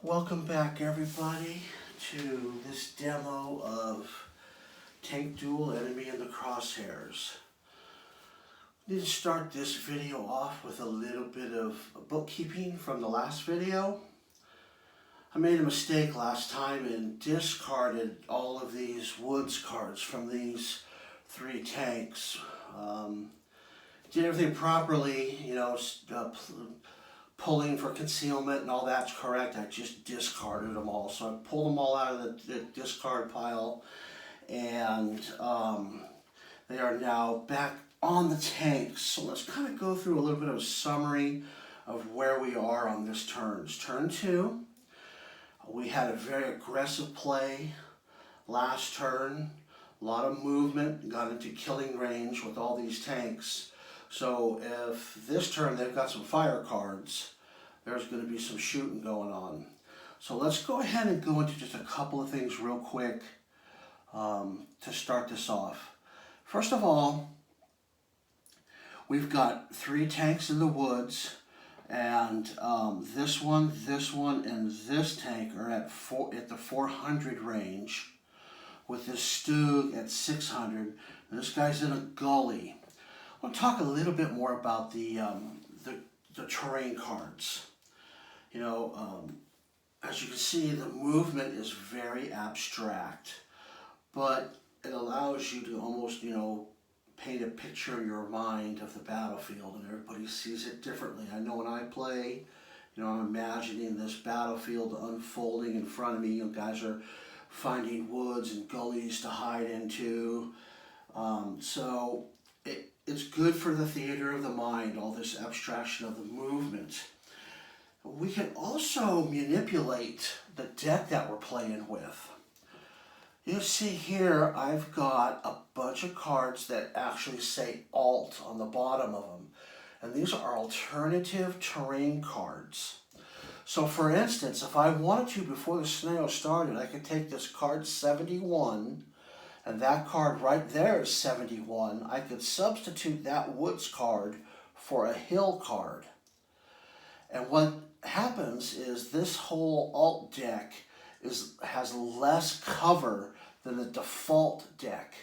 Welcome back everybody to this demo of Tank Duel Enemy in the Crosshairs. I need to start this video off with a little bit of bookkeeping from the last video. I made a mistake last time and discarded all of these woods cards from these three tanks. Did everything properly, pulling for concealment and all that's correct. I just discarded them all. So I pulled them all out of the discard pile, and they are now back on the tanks. So let's kind of go through a little bit of a summary of where we are on this turn. It's turn 2. We had a very aggressive play last turn. A lot of movement, got into killing range with all these tanks. So if this turn they've got some fire cards, there's going to be some shooting going on. So let's go ahead and go into just a couple of things real quick to start this off. First of all, we've got 3 tanks in the woods, and this one, and this tank are at the 400 range, with this Stug at 600, and this guy's in a gully. I want to talk a little bit more about the terrain cards. As you can see, the movement is very abstract, but it allows you to almost, paint a picture in your mind of the battlefield, and everybody sees it differently. I know when I play, I'm imagining this battlefield unfolding in front of me. Guys are finding woods and gullies to hide into. So it's good for the theater of the mind, all this abstraction of the movement. We can also manipulate the deck that we're playing with. You see here, I've got a bunch of cards that actually say alt on the bottom of them. And these are alternative terrain cards. So for instance, if I wanted to, before the scenario started, I could take this card 71, and that card right there is 71. I could substitute that woods card for a hill card. And what happens is this whole alt deck has less cover than the default deck.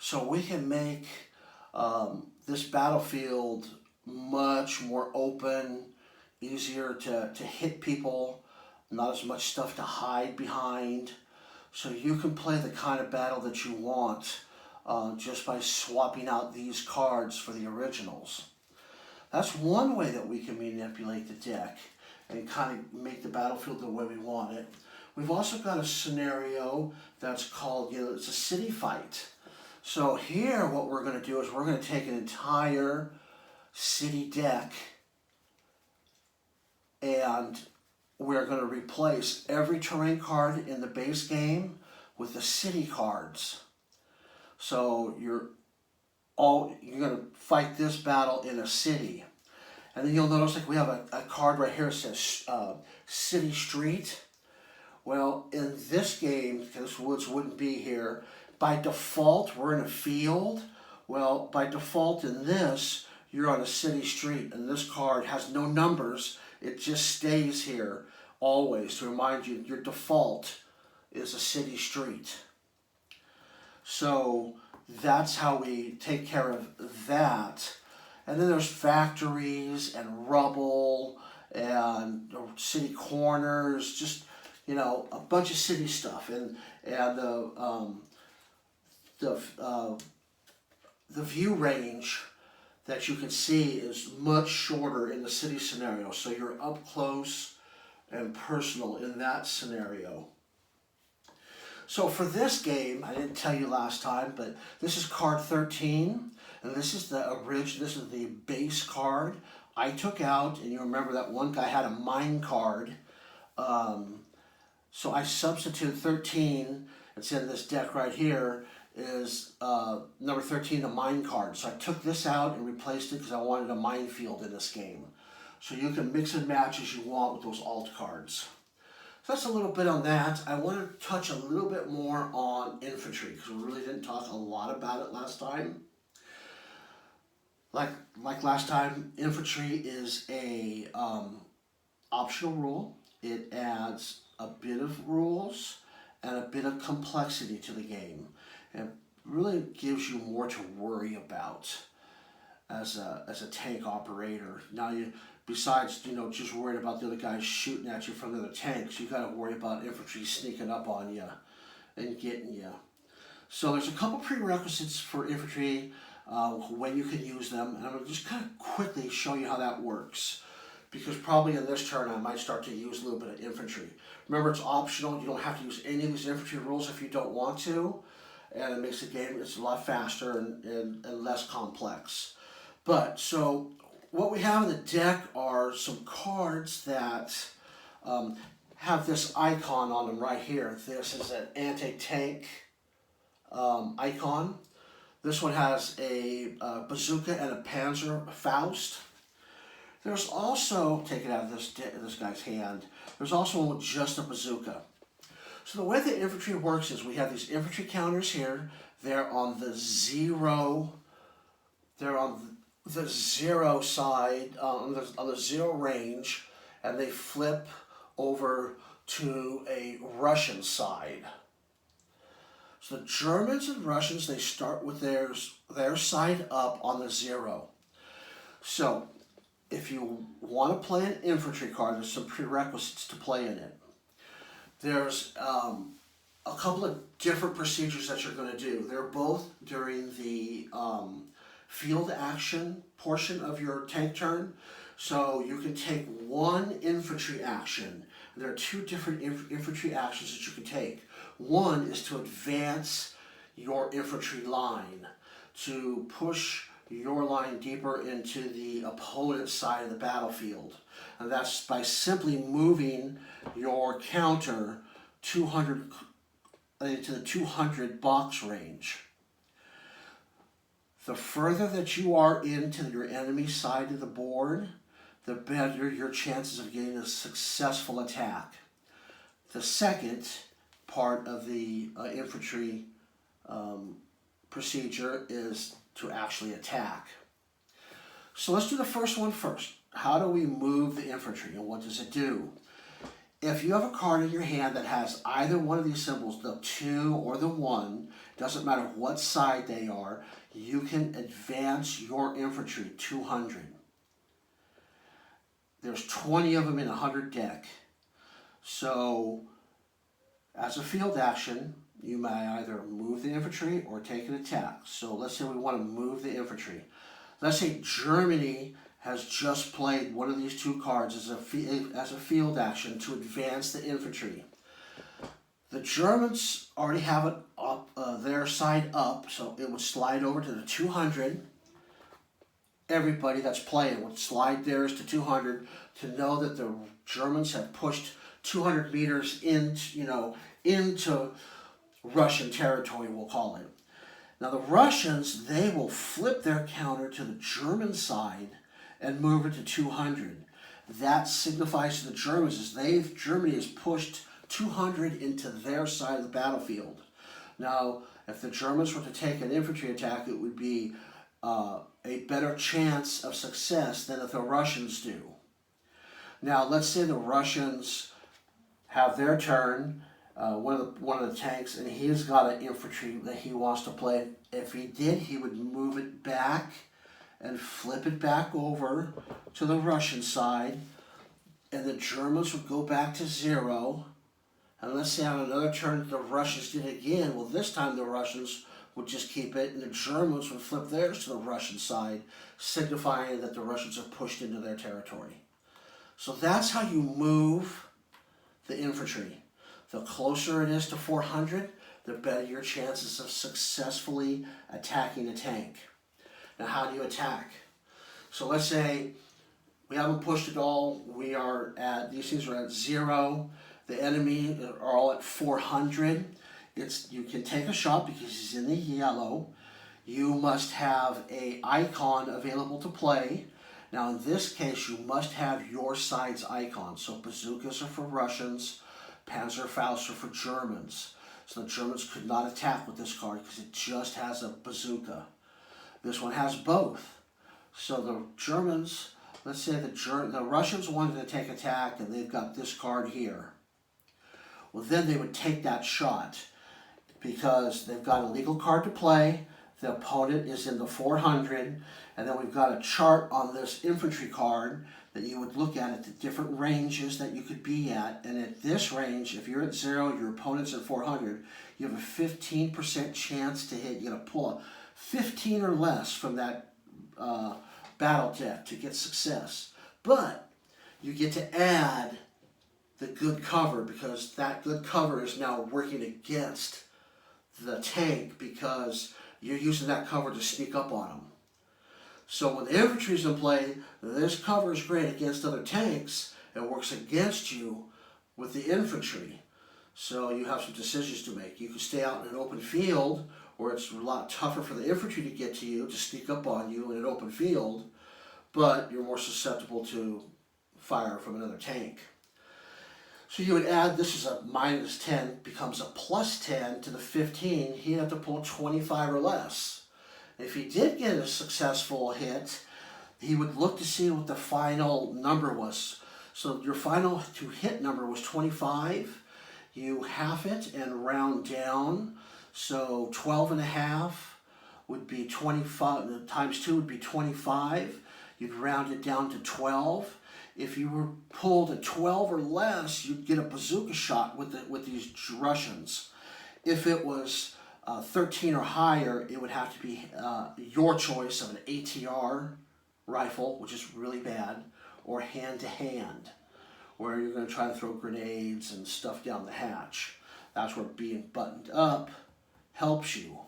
So we can make this battlefield much more open, easier to hit people, not as much stuff to hide behind. So you can play the kind of battle that you want just by swapping out these cards for the originals. That's one way that we can manipulate the deck and kind of make the battlefield the way we want it. We've also got a scenario that's called, it's a city fight. So here what we're going to do is we're going to take an entire city deck, and we're going to replace every terrain card in the base game with the city cards. So you're going to fight this battle in a city. And then you'll notice we have a card right here that says City Street. Well, in this game, because woods wouldn't be here, by default we're in a field. Well, by default in this, you're on a city street, and this card has no numbers. It just stays here always to remind you your default is a city street. So that's how we take care of that. And then there's factories and rubble and city corners, just a bunch of city stuff. And the view range that you can see is much shorter in the city scenario. So you're up close and personal in that scenario. So for this game, I didn't tell you last time, but this is card 13, and this is the base card I took out, and you remember that one guy had a mine card. So I substitute 13, it's in this deck right here, is number 13, the mine card. So I took this out and replaced it because I wanted a minefield in this game. So you can mix and match as you want with those alt cards. So that's a little bit on that. I want to touch a little bit more on infantry because we really didn't talk a lot about it last time. Like last time, infantry is a optional rule. it adds a bit of rules and a bit of complexity to the game. It really gives you more to worry about as a tank operator. Now besides just worried about the other guys shooting at you from the other tanks, you got to worry about infantry sneaking up on you and getting you. So there's a couple prerequisites for infantry, when you can use them, and I'm going to just kind of quickly show you how that works, because probably in this turn I might start to use a little bit of infantry. Remember, it's optional. You don't have to use any of these infantry rules if you don't want to, and it makes the game it's a lot faster and less complex. But so what we have in the deck are some cards that have this icon on them right here. This is an anti-tank icon. This one has a bazooka and a Panzer Faust. There's also, take it out of this guy's hand, there's also one with just a bazooka. So the way the infantry works is we have these infantry counters here. They're on the zero side, on the zero range, and they flip over to a Russian side. So the Germans and Russians, they start with their side up on the zero. So if you want to play an infantry card, there's some prerequisites to play in it. There's a couple of different procedures that you're going to do. They're both during the field action portion of your tank turn. So you can take one infantry action. There are two different infantry actions that you can take. One is to advance your infantry line, to push your line deeper into the opponent's side of the battlefield. And that's by simply moving your counter 200 into the 200 box range. The further that you are into your enemy side of the board, the better your chances of getting a successful attack. The second part of the infantry procedure is to actually attack. So let's do the first one first. How do we move the infantry, and what does it do? If you have a card in your hand that has either one of these symbols, the 2 or the 1, doesn't matter what side they are, you can advance your infantry 200. There's 20 of them in a 100 deck. So as a field action, you may either move the infantry or take an attack. So let's say we want to move the infantry. Let's say Germany has just played one of these two cards as a field action to advance the infantry. The Germans already have it up, their side up, so it would slide over to the 200. Everybody that's playing would slide theirs to 200 to know that the Germans have pushed 200 meters into Russian territory, we'll call it. Now the Russians, they will flip their counter to the German side and move it to 200. That signifies to the Germans Germany has pushed 200 into their side of the battlefield. Now, if the Germans were to take an infantry attack, it would be a better chance of success than if the Russians do. Now, let's say the Russians have their turn, one of the tanks, and he's got an infantry that he wants to play. If he did, he would move it back and flip it back over to the Russian side, and the Germans would go back to 0. And let's say on another turn the Russians did it again. Well, this time the Russians would just keep it, and the Germans would flip theirs to the Russian side, signifying that the Russians have pushed into their territory. So that's how you move the infantry. The closer it is to 400, the better your chances of successfully attacking a tank. Now, how do you attack? So let's say we haven't pushed it all. These things are at 0. The enemy are all at 400. You can take a shot because he's in the yellow. You must have an icon available to play. Now, in this case, you must have your side's icon. So bazookas are for Russians, Panzer Faust are for Germans. So the Germans could not attack with this card because it just has a bazooka. This one has both. So the Germans let's say the Russians wanted to take attack and they've got this card here. Well, then they would take that shot because they've got a legal card to play. The opponent is in the 400, and then we've got a chart on this infantry card that you would look at the different ranges that you could be at. And at this range, if you're at 0, your opponent's at 400, you have a 15% chance to hit. You got to pull a 15 or less from that battle deck to get success. But you get to add the good cover, because that good cover is now working against the tank because you're using that cover to sneak up on them. So when the infantry's in play, this cover is great against other tanks. It works against you with the infantry. So you have some decisions to make. You can stay out in an open field where it's a lot tougher for the infantry to get to you, to sneak up on you in an open field, but you're more susceptible to fire from another tank. So you would add, this is a -10, becomes a +10 to the 15. He'd have to pull 25 or less. If he did get a successful hit, he would look to see what the final number was. So your final to hit number was 25. You half it and round down. So 12.5 would be 25, times 2 would be 25. You'd round it down to 12. If you were pulled at 12 or less, you'd get a bazooka shot with these Russians. If it was 13 or higher, it would have to be your choice of an ATR rifle, which is really bad, or hand-to-hand, where you're going to try to throw grenades and stuff down the hatch. That's where being buttoned up helps you.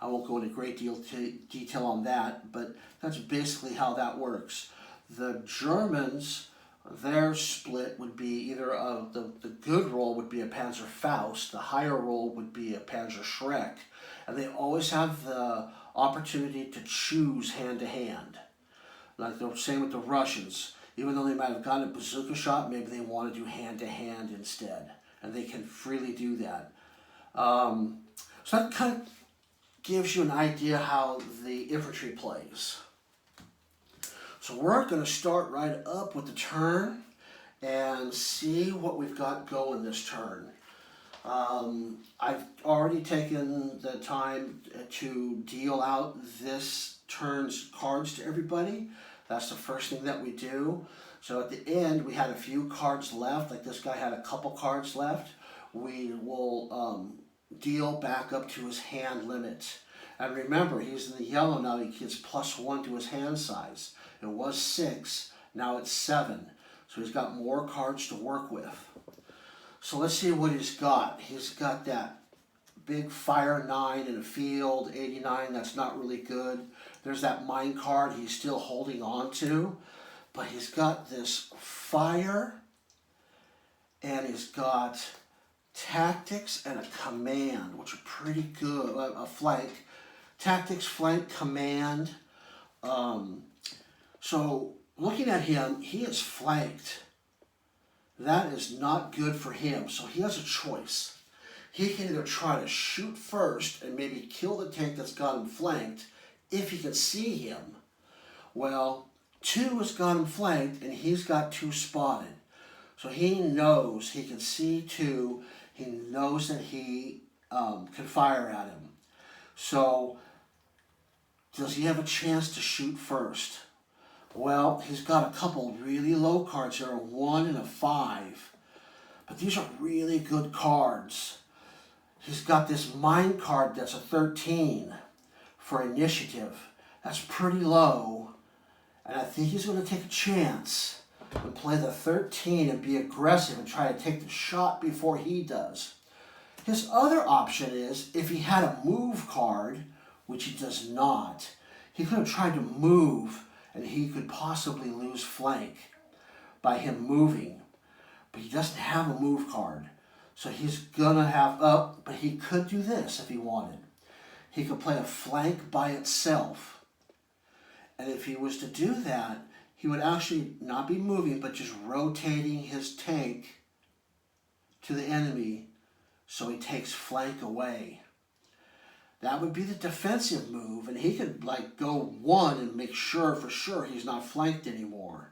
I won't go into great detail on that, but that's basically how that works. The Germans, their split would be either the good roll would be a Panzer Faust, the higher roll would be a Panzer Schreck, and they always have the opportunity to choose hand-to-hand. Like the same with the Russians. Even though they might have gotten a bazooka shot, maybe they want to do hand-to-hand instead, and they can freely do that. So that kind of gives you an idea how the infantry plays. So we're going to start right up with the turn and see what we've got going this turn. I've already taken the time to deal out this turn's cards to everybody. That's the first thing that we do. So at the end, we had a few cards left, like this guy had a couple cards left. We will deal back up to his hand limit. And remember, he's in the yellow now, he gets +1 to his hand size. It was 6, now it's 7. So he's got more cards to work with. So let's see what he's got. He's got that big fire 9 in a field, 89, that's not really good. There's that mine card he's still holding on to. But he's got this fire, and he's got tactics and a command, which are pretty good, a flank. Tactics, flank, command. So looking at him, he is flanked. That is not good for him. So he has a choice. He can either try to shoot first and maybe kill the tank that's got him flanked if he can see him. Well, 2 has got him flanked and he's got 2 spotted. So he knows he can see 2. He knows that he can fire at him. So does he have a chance to shoot first? Well, he's got a couple really low cards here, a 1 and a 5. But these are really good cards. He's got this mine card that's a 13 for initiative. That's pretty low. And I think he's going to take a chance and play the 13 and be aggressive and try to take the shot before he does. His other option is, if he had a move card, which he does not, he could have tried to move and he could possibly lose flank by him moving. But he doesn't have a move card. So he's going to have up, but he could do this if he wanted. He could play a flank by itself. And if he was to do that, he would actually not be moving, but just rotating his tank to the enemy so he takes flank away. That would be the defensive move, and he could like go 1 and make sure for sure he's not flanked anymore.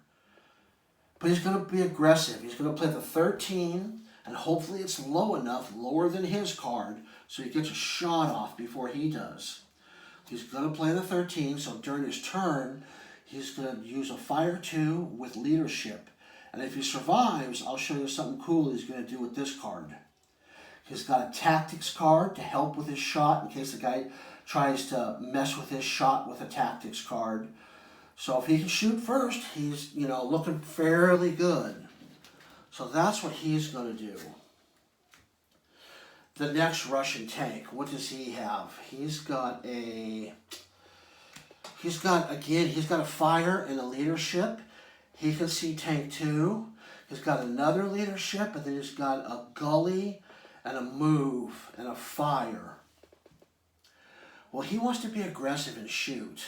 But he's going to be aggressive. He's going to play the 13, and hopefully it's low enough, lower than his card, so he gets a shot off before he does. He's going to play the 13, so during his turn, he's going to use a fire 2 with leadership. And if he survives, I'll show you something cool he's going to do with this card. He's got a tactics card to help with his shot in case the guy tries to mess with his shot with a tactics card. So if he can shoot first, he's, looking fairly good. So that's what he's going to do. The next Russian tank, what does he have? He's got a fire and a leadership. He can see tank 2. He's got another leadership, and then he's got a gully and a move and a fire. Well, he wants to be aggressive and shoot.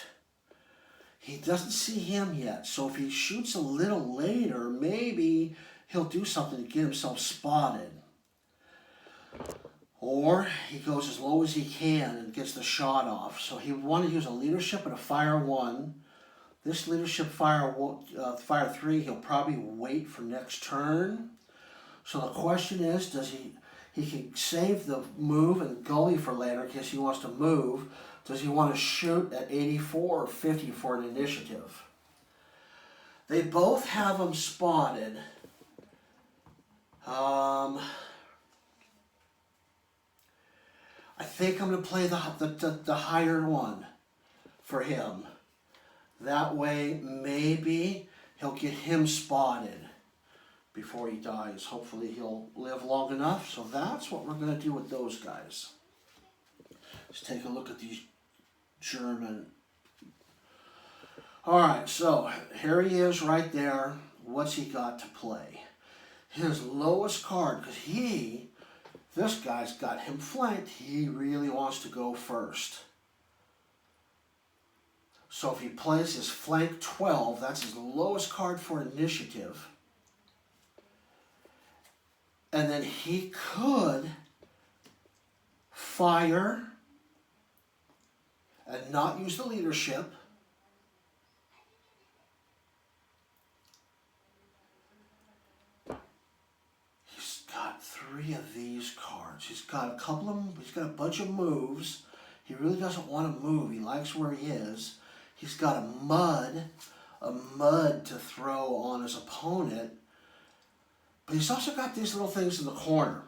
He doesn't see him yet, so if he shoots a little later, maybe he'll do something to get himself spotted. Or he goes as low as he can and gets the shot off. So he would want to use a leadership and a fire 1. This leadership fire 3, he'll probably wait for next turn. So the question is, does he can save the move and gully for later in case he wants to move. Does he want to shoot at 84 or 50 for an initiative? They both have them spotted. I think I'm going to play the higher one for him. That way, maybe he'll get him spotted before he dies. Hopefully he'll live long enough. So that's what we're going to do with those guys. Let's take a look at these German. All right, so here he is right there. What's he got to play? His lowest card, because this guy's got him flanked. He really wants to go first. So if he plays his flank 12, that's his lowest card for initiative. And then he could fire and not use the leadership. He's got 3 of these cards. He's got a bunch of moves. He really doesn't want to move. He likes where he is. He's got a mud to throw on his opponent. But he's also got these little things in the corner.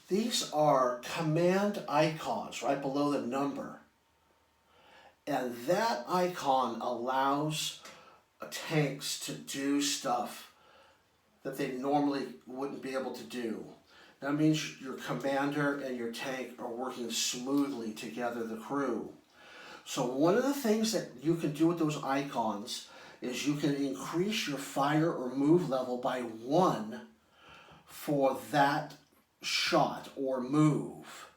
These are command icons right below the number. And that icon allows tanks to do stuff that they normally wouldn't be able to do. That means your commander and your tank are working smoothly together, the crew. So one of the things that you can do with those icons is you can increase your fire or move level by 1 for that shot or move.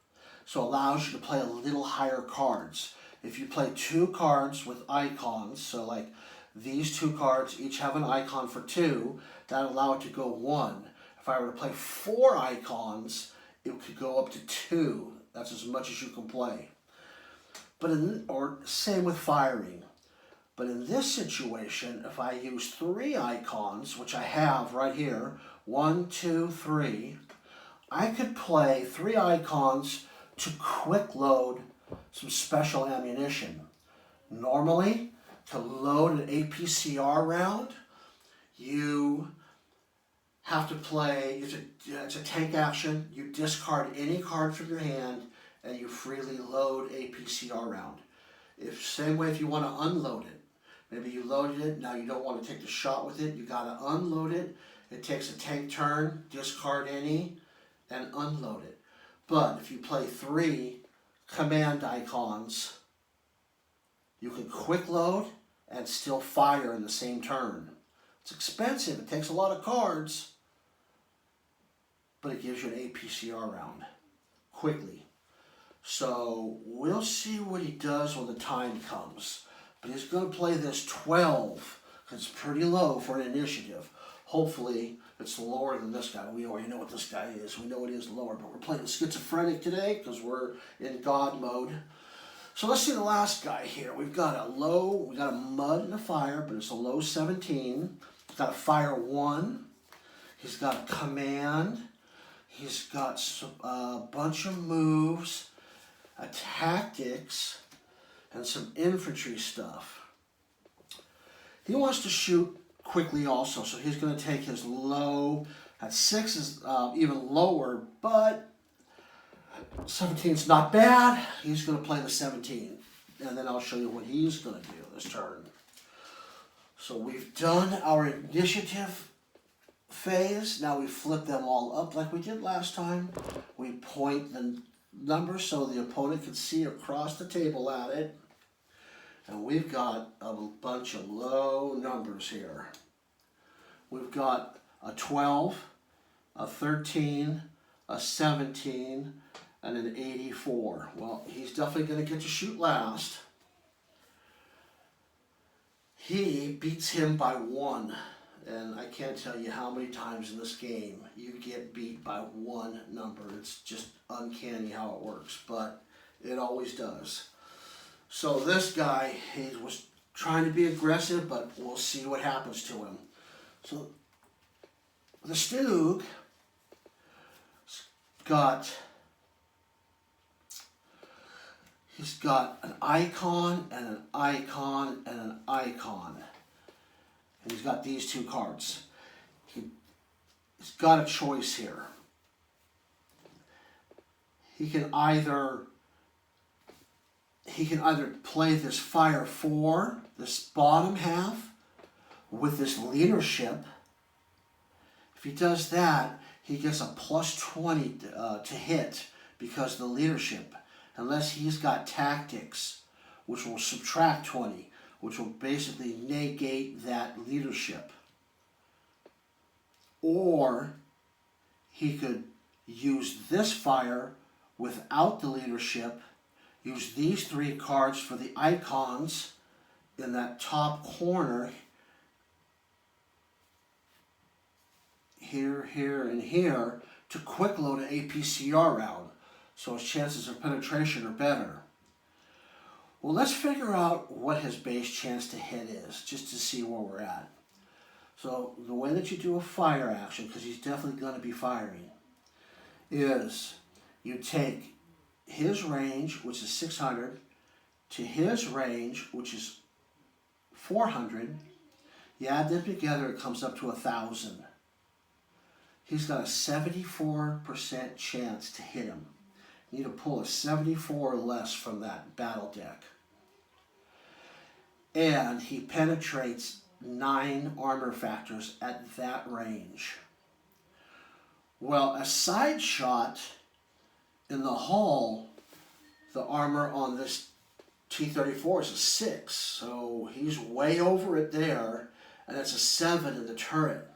So it allows you to play a little higher cards. If you play 2 cards with icons, so like these 2 cards each have an icon for 2, that allow it to go 1. If I were to play 4 icons, it could go up to 2. That's as much as you can play. Or same with firing. But in this situation, if I use 3 icons, which I have right here, 1, 2, 3, I could play 3 icons to quick load some special ammunition. Normally, to load an APCR round, you have to play, it's a tank action, you discard any card from your hand and you freely load a PCR round. Same way if you want to unload it. Maybe you loaded it, now you don't want to take the shot with it, you got to unload it. It takes a tank turn, discard any, and unload it. But if you play 3 command icons, you can quick load and still fire in the same turn. It's expensive, it takes a lot of cards, but it gives you an APCR round quickly. So we'll see what he does when the time comes. But he's going to play this 12, because it's pretty low for an initiative. Hopefully it's lower than this guy. We already know what this guy is. We know it is lower, but we're playing schizophrenic today because we're in God mode. So let's see the last guy here. We've got a mud and a fire, but it's a low 17. He's got a fire 1. He's got a command. He's got a bunch of moves, a tactics, and some infantry stuff. He wants to shoot quickly also, so he's going to take his low. At 6 is even lower, but 17's not bad. He's going to play the 17, and then I'll show you what he's going to do this turn. So we've done our initiative phase. Now we flip them all up like we did last time. We point the number so the opponent can see across the table at it. And we've got a bunch of low numbers here. We've got a 12, a 13, a 17, and an 84. Well, he's definitely going to get to shoot last. He beats him by 1. And I can't tell you how many times in this game you get beat by 1 number. It's just uncanny how it works, but it always does. So this guy, he was trying to be aggressive, but we'll see what happens to him. So the Stug he's got an icon and an icon and an icon. And he's got these 2 cards. He's got a choice here. He can either play this fire 4, this bottom half, with this leadership. If he does that, he gets a plus 20 to hit because of the leadership, unless he's got tactics, which will subtract 20. Which will basically negate that leadership. Or he could use this fire without the leadership, use these 3 cards for the icons in that top corner, here, here, and here, to quick load an APCR round. So his chances of penetration are better. Well, let's figure out what his base chance to hit is, just to see where we're at. So the way that you do a fire action, because he's definitely going to be firing, is you take his range, which is 600, to his range, which is 400. You add them together, it comes up to 1,000. He's got a 74% chance to hit him. You need to pull a 74 or less from that battle deck. And he penetrates 9 armor factors at that range. Well, a side shot in the hull, the armor on this T-34 is a 6, so he's way over it there, and it's a 7 in the turret.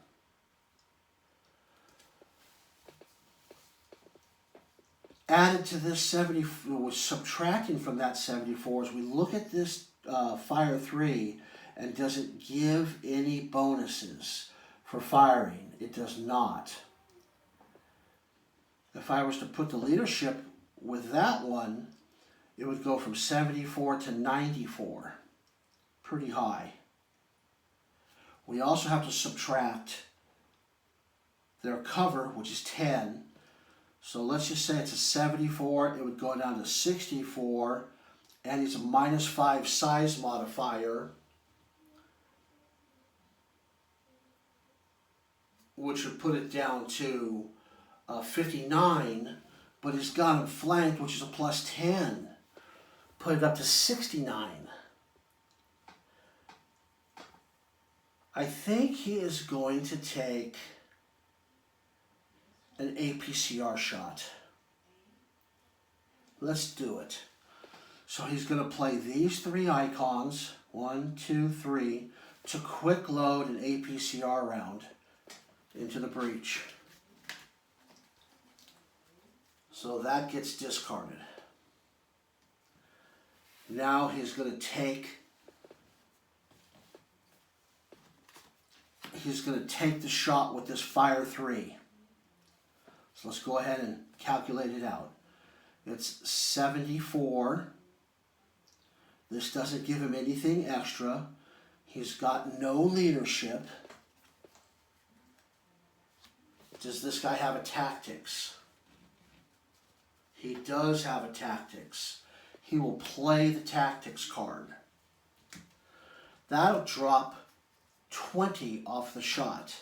Added to this 70, subtracting from that 74, as we look at this Fire 3, and does it give any bonuses for firing? It does not. If I was to put the leadership with that one, it would go from 74 to 94. Pretty high. We also have to subtract their cover, which is 10. So let's just say it's a 74, it would go down to 64, and it's a -5 size modifier, which would put it down to 59, but he's got him flanked, which is a +10. Put it up to 69. I think he is going to take an APCR shot. Let's do it. So he's going to play these 3 icons, 1, 2, 3, to quick load an APCR round into the breach. So that gets discarded. Now he's going to take he's going to take the shot with this fire 3. So let's go ahead and calculate it out. It's 74. This doesn't give him anything extra. He's got no leadership. Does this guy have a tactics? He does have a tactics. He will play the tactics card. That'll drop 20 off the shot.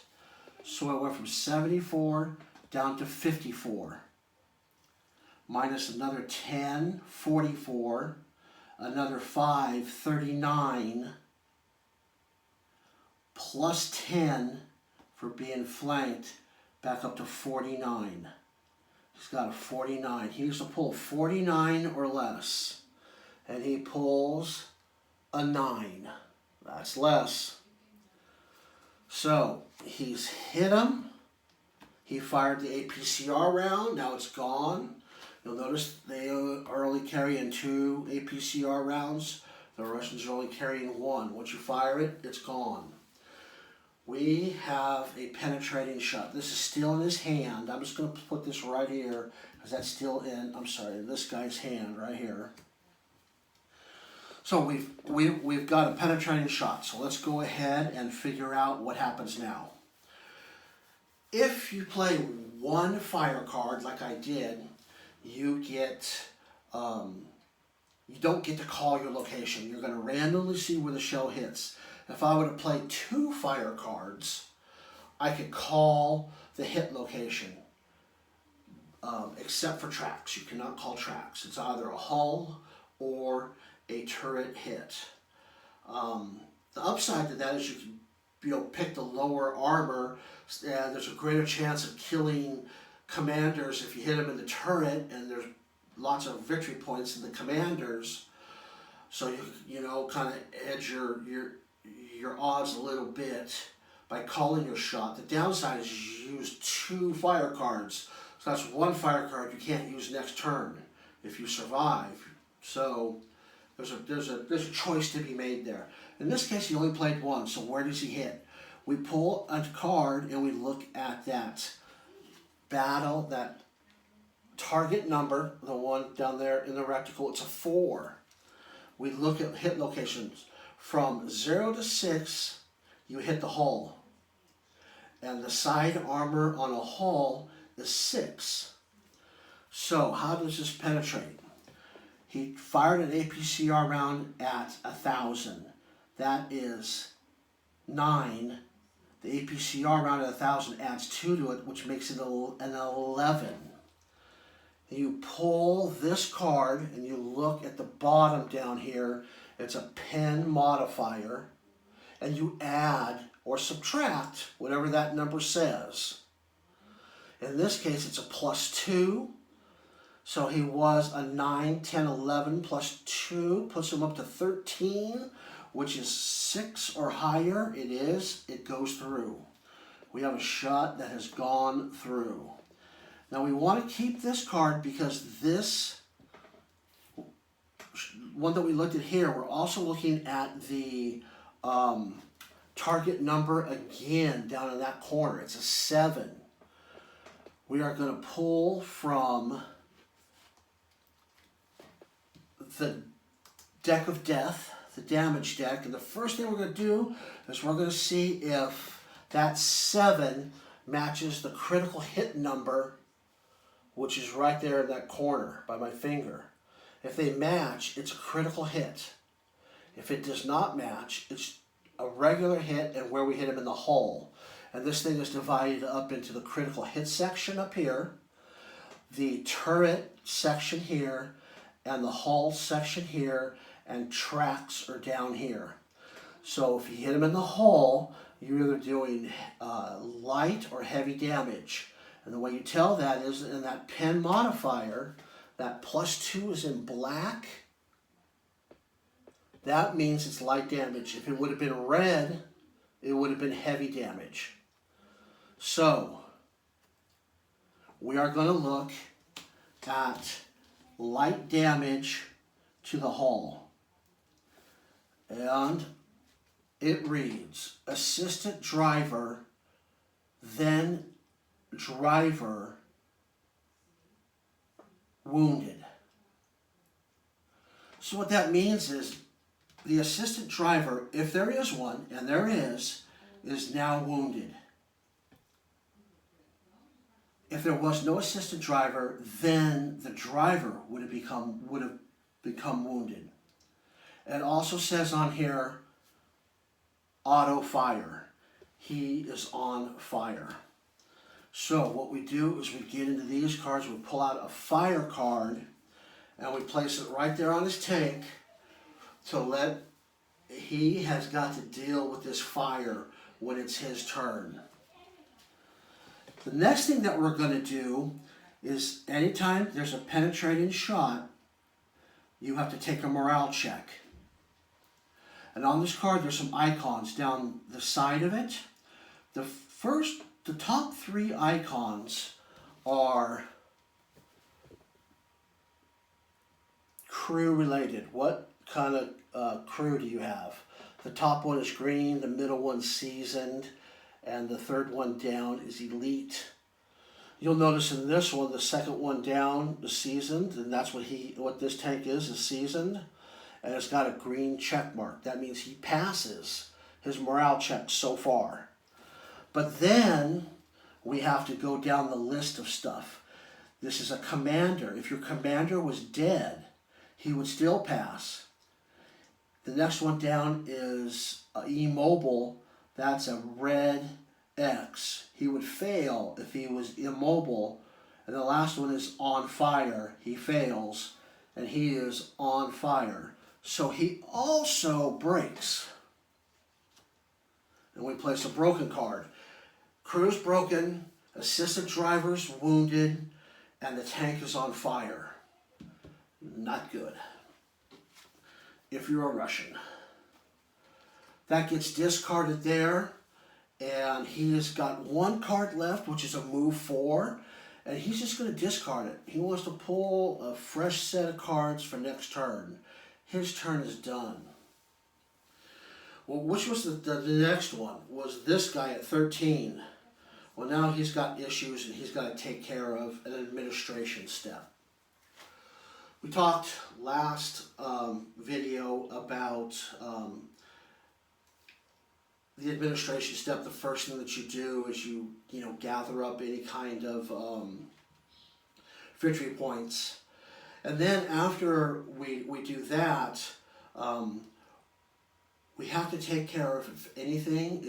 So it went from 74 down to 54. Minus another 10, 44. Another 5, 39. Plus 10 for being flanked, back up to 49. He's got a 49. He needs to pull 49 or less. And he pulls a 9. That's less. So he's hit him. He fired the APCR round. Now it's gone. You'll notice they are only carrying 2 APCR rounds. The Russians are only carrying 1. Once you fire it, it's gone. We have a penetrating shot. This is still in his hand. I'm just going to put this right here because that's still in, I'm sorry, this guy's hand right here. So we've got a penetrating shot. So let's go ahead and figure out what happens now. If you play 1 fire card like I did, you get, you don't get to call your location. You're going to randomly see where the shell hits. If I were to play 2 fire cards, I could call the hit location, except for tracks. You cannot call tracks. It's either a hull or a turret hit. The upside to that is you can pick the lower armor, and there's a greater chance of killing commanders if you hit them in the turret, and there's lots of victory points in the commanders. So you know, kind of edge your odds a little bit by calling your shot. The downside is you use 2 fire cards. So that's 1 fire card you can't use next turn if you survive. So there's a choice to be made there. In this case, he only played 1, so where does he hit? We pull a card and we look at that battle, that target number, the one down there in the reticle. It's a 4. We look at hit locations. From 0 to 6, you hit the hull. And the side armor on a hull is 6. So how does this penetrate? He fired an APCR round at 1,000. That is 9. The APCR round at 1,000 adds 2 to it, which makes it an 11. You pull this card and you look at the bottom down here. It's a pen modifier, and you add or subtract whatever that number says. In this case, it's a +2. So he was a 9, 10, 11 plus 2, puts him up to 13, which is 6 or higher. It is. It goes through. We have a shot that has gone through. Now we want to keep this card because this one that we looked at here, we're also looking at the target number again down in that corner. It's a 7. We are going to pull from the deck of death, the damage deck, and the first thing we're going to do is we're going to see if that 7 matches the critical hit number, which is right there in that corner by my finger. If they match, it's a critical hit. If it does not match, it's a regular hit and where we hit him in the hull. And this thing is divided up into the critical hit section up here, the turret section here, and the hull section here, and tracks are down here. So if you hit him in the hull, you're either doing light or heavy damage. And the way you tell that is in that pen modifier, that +2 is in black. That means it's light damage. If it would have been red, it would have been heavy damage. So, we are going to look at light damage to the hull. And it reads assistant driver, then driver wounded. So what that means is the assistant driver, if there is one, and there is now wounded. If there was no assistant driver, then the driver would have become wounded. It also says on here, auto fire. He is on fire. So what we do is we get into these cards, we pull out a fire card, and we place it right there on his tank he has got to deal with this fire when it's his turn. The next thing that we're going to do is anytime there's a penetrating shot, you have to take a morale check. And on this card, there's some icons down the side of it. The top 3 icons are crew related. What kind of crew do you have? The top one is green, the middle one's seasoned, and the third one down is elite. You'll notice in this one, the second one down is seasoned, and that's what this tank is seasoned, and it's got a green check mark. That means he passes his morale check so far. But then we have to go down the list of stuff. This is a commander. If your commander was dead, he would still pass. The next one down is immobile. That's a red X. He would fail if he was immobile. And the last one is on fire. He fails, and he is on fire. So he also breaks. And we place a broken card. Crew's broken, assistant driver's wounded, and the tank is on fire. Not good. If you're a Russian. That gets discarded there, and he has got 1 card left, which is a move 4, and he's just going to discard it. He wants to pull a fresh set of cards for next turn. His turn is done. Well, which was the next one? Was this guy at 13. Well, now he's got issues, and he's got to take care of an administration step. We talked last video about the administration step. The first thing that you do is you gather up any kind of victory points, and then after we do that, we have to take care of if any tank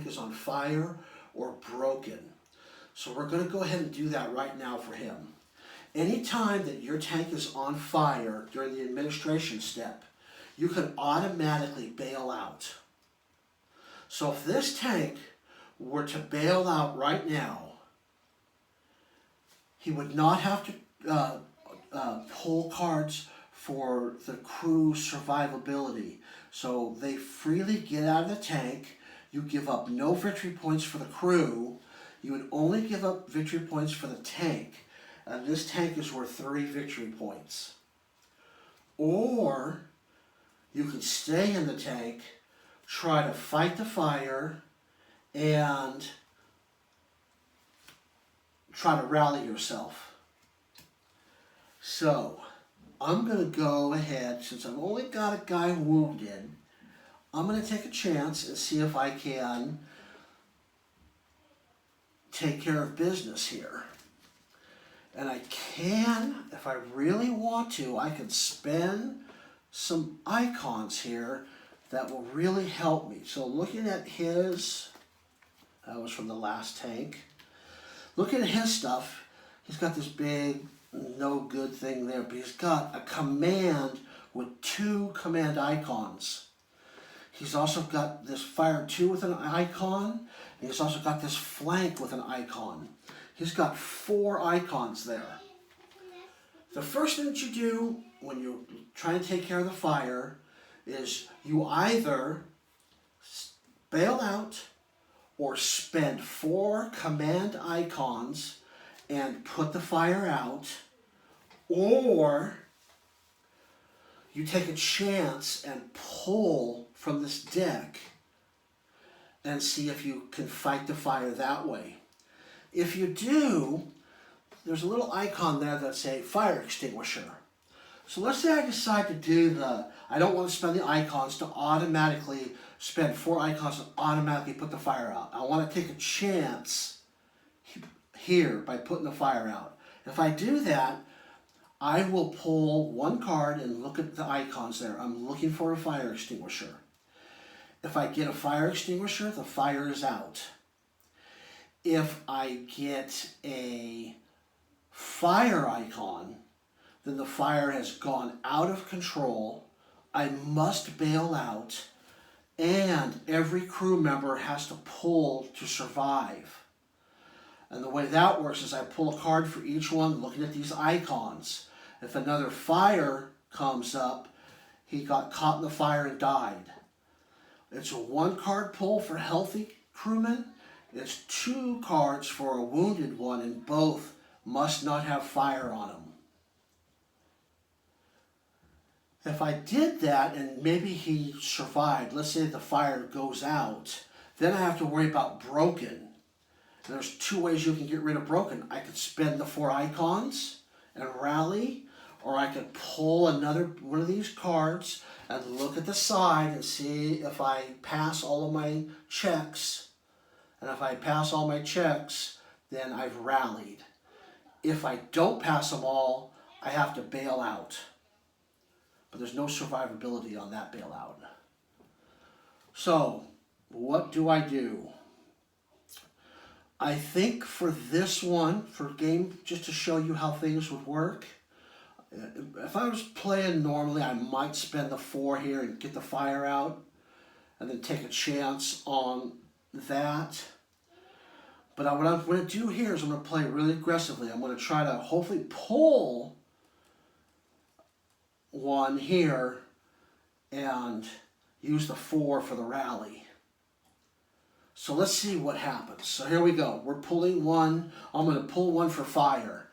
is on fire or broken. So we're going to go ahead and do that right now for him. Anytime that your tank is on fire during the administration step, you can automatically bail out. So if this tank were to bail out right now, he would not have to pull cards for the crew survivability. So they freely get out of the tank. You give up no victory points for the crew. You would only give up victory points for the tank. And this tank is worth 3 victory points. Or you could stay in the tank, try to fight the fire, and try to rally yourself. So, I'm going to go ahead, since I've only got a guy wounded, I'm going to take a chance and see if I can take care of business here. And I can, if I really want to, I can spend some icons here that will really help me. So looking at his, that was from the last tank. Looking at his stuff, he's got this big, no good thing there, but he's got a command with 2 command icons. He's also got this fire 2 with an icon, and he's also got this flank with an icon. He's got 4 icons there. The first thing that you do when you're trying to take care of the fire is you either bail out or spend 4 command icons and put the fire out, or you take a chance and pull from this deck and see if you can fight the fire that way. If you do, there's a little icon there that says fire extinguisher. So let's say I decide to do I don't want to spend the icons to automatically spend 4 icons to automatically put the fire out. I want to take a chance here by putting the fire out. If I do that, I will pull 1 card and look at the icons there. I'm looking for a fire extinguisher. If I get a fire extinguisher, the fire is out. If I get a fire icon, then the fire has gone out of control. I must bail out, and every crew member has to pull to survive. And the way that works is I pull a card for each one looking at these icons. If another fire comes up, he got caught in the fire and died. It's a 1 card pull for healthy crewmen. It's 2 cards for a wounded one, and both must not have fire on them. If I did that and maybe he survived, let's say the fire goes out, then I have to worry about broken. And there's 2 ways you can get rid of broken. I could spend the 4 icons and rally, or I could pull another one of these cards and look at the side and see if I pass all of my checks. And if I pass all my checks, then I've rallied. If I don't pass them all, I have to bail out. But there's no survivability on that bailout. So, what do I do? I think for this one, for game, just to show you how things would work, if I was playing normally, I might spend the 4 here and get the fire out, and then take a chance on that. But what I'm going to do here is I'm going to play really aggressively. I'm going to try to hopefully pull 1 here and use the 4 for the rally. So let's see what happens. So here we go. We're pulling 1. I'm going to pull 1 for fire.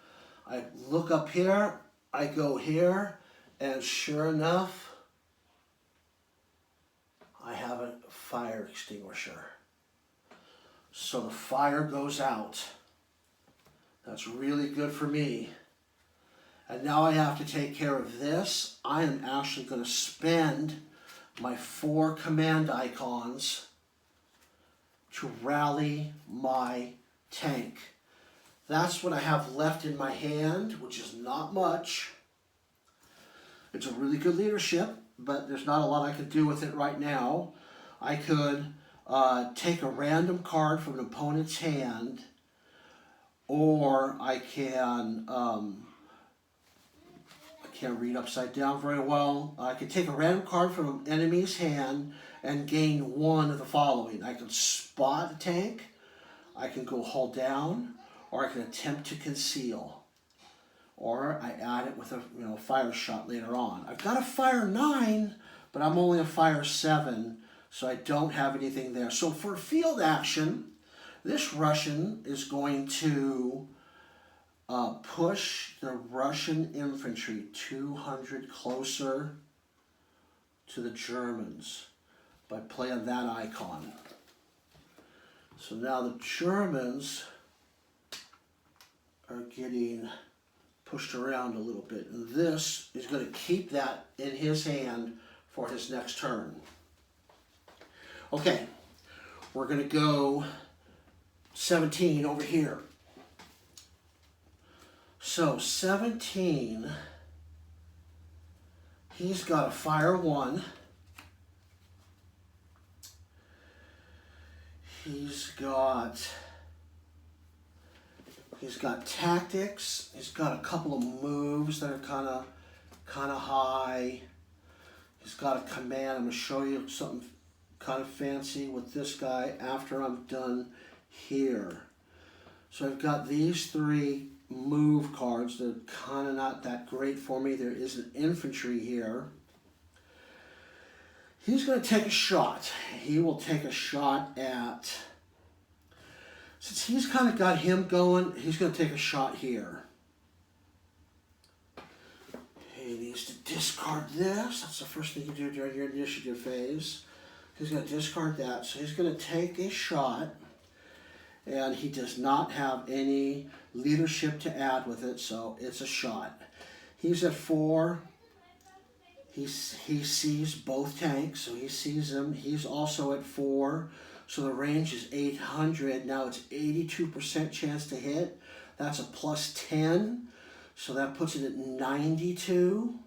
I look up here. I go here. And sure enough, I have a fire extinguisher. So the fire goes out. That's really good for me. And now I have to take care of this. I am actually going to spend my 4 command icons to rally my tank. That's what I have left in my hand, which is not much. It's a really good leadership, but there's not a lot I could do with it right now. I could take a random card from an opponent's hand, or I can, I can't read upside down very well. I could take a random card from an enemy's hand and gain 1 of the following. I can spot a tank, I can go hull down, or I can attempt to conceal. Or I add it with a fire shot later on. I've got a fire 9, but I'm only a fire 7, so I don't have anything there. So for field action, this Russian is going to push the Russian infantry 200 closer to the Germans by playing that icon. So now the Germans are getting pushed around a little bit, and this is going to keep that in his hand for his next turn. Okay, we're going to go 17 over here. So 17, he's got a fire 1. He's got tactics. He's got a couple of moves that are kind of high. He's got a command. I'm going to show you something kind of fancy with this guy after I'm done here. So I've got these 3 move cards. They're kind of not that great for me. There is an infantry here. He's going to take a shot. He will take a shot at, since he's kind of got him going, he's going to take a shot here. He needs to discard this. That's the first thing you do during your initiative phase. He's going to discard that. So he's going to take a shot. And he does not have any leadership to add with it, so it's a shot. He's at 4. He sees both tanks, so he sees them. He's also at 4, so the range is 800. Now it's 82% chance to hit. That's a plus 10, so that puts it at 92.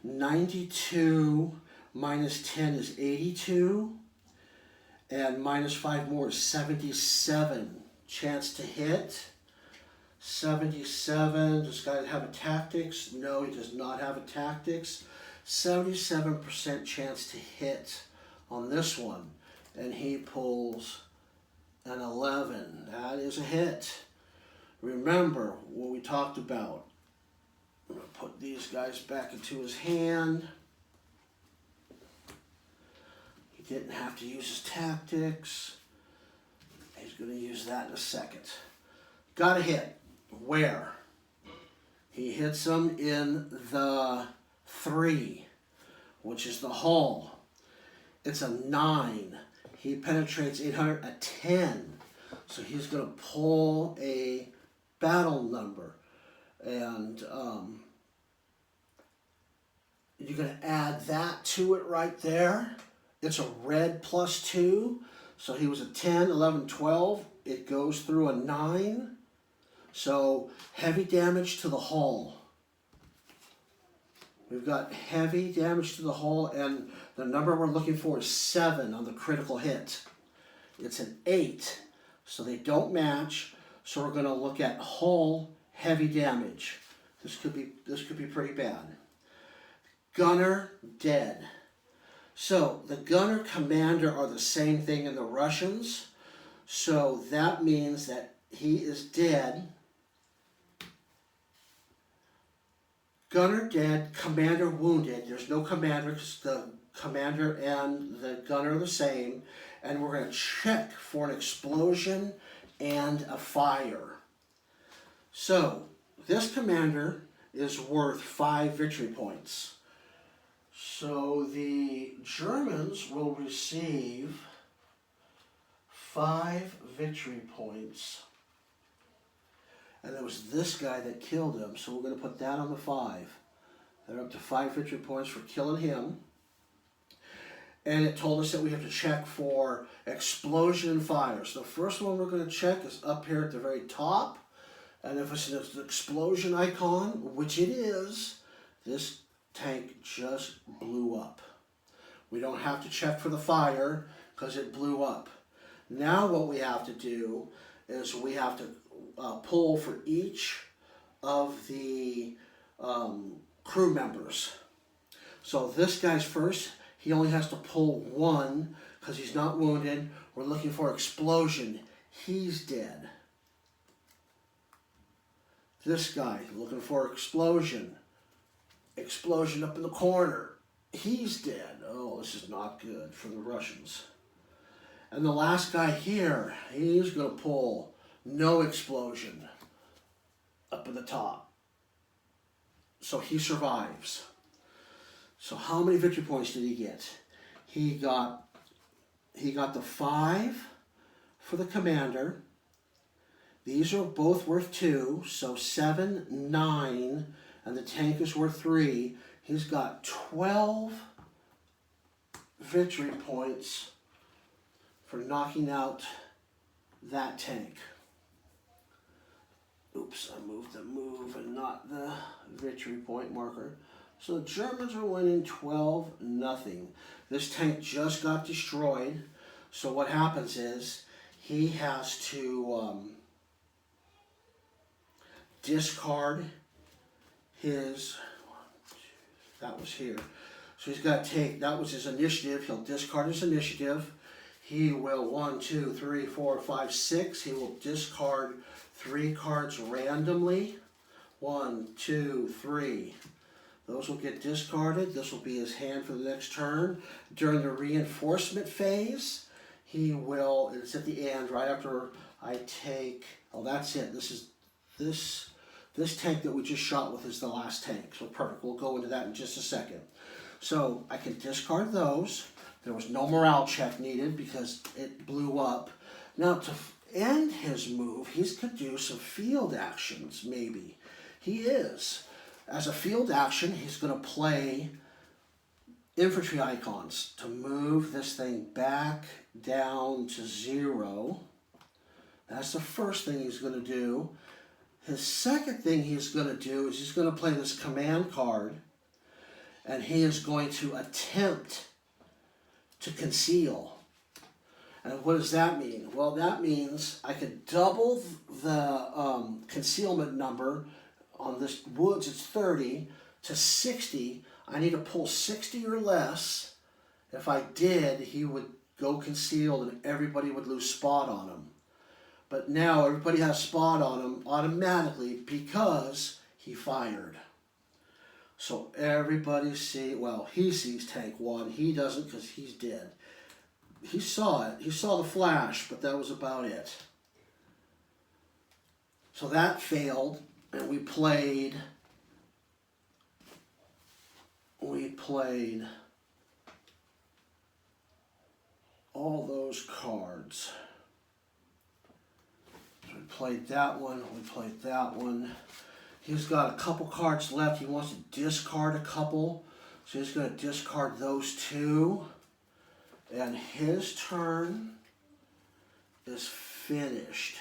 92 minus 10 is 82. And minus 5 more is 77. Chance to hit. 77. Does this guy have a tactics? No, he does not have a tactics. 77% chance to hit on this one. And he pulls an 11. That is a hit. Remember what we talked about. I'm going to put these guys back into his hand. He didn't have to use his tactics. He's going to use that in a second. Got a hit. Where? He hits him in the 3, which is the hull. It's a 9. He penetrates 800, a 10. So he's going to pull a battle number. And you're going to add that to it right there. It's a red plus 2. So he was a 10, 11, 12. It goes through a 9. So heavy damage to the hull. We've got heavy damage to the hull, and the number we're looking for is 7 on the critical hit. It's an 8, so they don't match. So we're going to look at hull heavy damage. This could be pretty bad. Gunner dead. So the gunner commander are the same thing in the Russians. So that means that he is dead. Gunner dead, commander wounded. There's no commander because the commander and the gunner are the same. And we're going to check for an explosion and a fire. So this commander is worth 5 victory points. So the Germans will receive 5 victory points. And it was this guy that killed him, so we're going to put that on the 5. They're up to 5 victory points for killing him. And it told us that we have to check for explosion and fire. So the first one we're going to check is up here at the very top. And if it's an explosion icon, which it is, this tank just blew up. We don't have to check for the fire because it blew up. Now what we have to do is we have to pull for each of the crew members. So this guy's first. He only has to pull 1 because he's not wounded. We're looking for explosion. He's dead. This guy, looking for explosion. Explosion up in the corner. He's dead. Oh, this is not good for the Russians. And the last guy here, he's going to pull no explosion up in the top. So he survives. So how many victory points did he get? He got the 5 for the commander. These are both worth 2, so 7, 9, and the tank is worth 3. He's got 12 victory points for knocking out that tank. Oops, I moved the move and not the victory point marker. So the Germans are winning 12-0. This tank just got destroyed. So what happens is he has to discard his, that was here. So he's got to take, that was his initiative. He'll discard his initiative. He will 1, 2, 3, 4, 5, 6. He will discard 3 cards randomly. 1, 2, 3. Those will get discarded. This will be his hand for the next turn. During the reinforcement phase, he will, it's at the end, right after I take, oh, that's it. This This tank that we just shot with is the last tank. So perfect. We'll go into that in just a second. So I can discard those. There was no morale check needed because it blew up. Now to end his move, he's going to do some field actions, maybe. He is. As a field action, he's going to play infantry icons to move this thing back down to 0. That's the first thing he's going to do. His second thing he's going to do is he's going to play this command card, and he is going to attempt to conceal. And what does that mean? Well, that means I could double the concealment number. On this woods, it's 30 to 60. I need to pull 60 or less. If I did, he would go concealed and everybody would lose spot on him. But now everybody has spot on him automatically because he fired. So everybody he sees tank 1. He doesn't because he's dead. He saw it. He saw the flash, but that was about it. So that failed, and we played all those cards. So we played that one, we played that one. He's got a couple cards left. He wants to discard a couple, so he's going to discard those 2. And his turn is finished.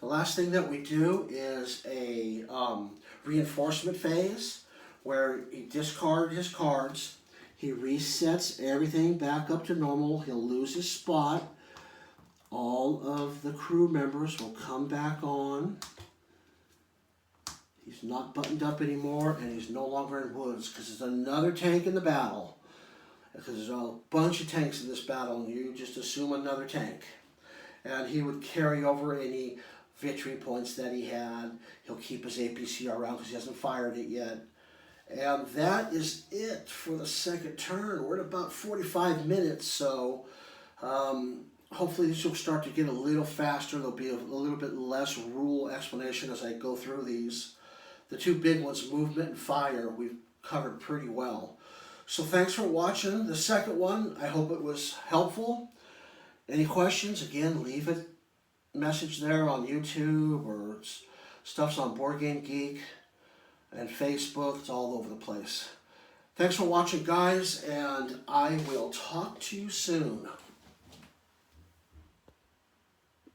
The last thing that we do is a reinforcement phase where he discards his cards. He resets everything back up to normal. He'll lose his spot. All of the crew members will come back on. He's not buttoned up anymore, and he's no longer in woods because there's another tank in the battle. Because there's a bunch of tanks in this battle, and you just assume another tank. And he would carry over any victory points that he had. He'll keep his APC around because he hasn't fired it yet. And that is it for the second turn. We're at about 45 minutes, so hopefully this will start to get a little faster. There'll be a little bit less rule explanation as I go through these. The 2 big ones, movement and fire, we've covered pretty well. So thanks for watching the second one. I hope it was helpful. Any questions? Again, leave a message there on YouTube, or stuff's on Board Game Geek and Facebook. It's all over the place. Thanks for watching, guys, and I will talk to you soon.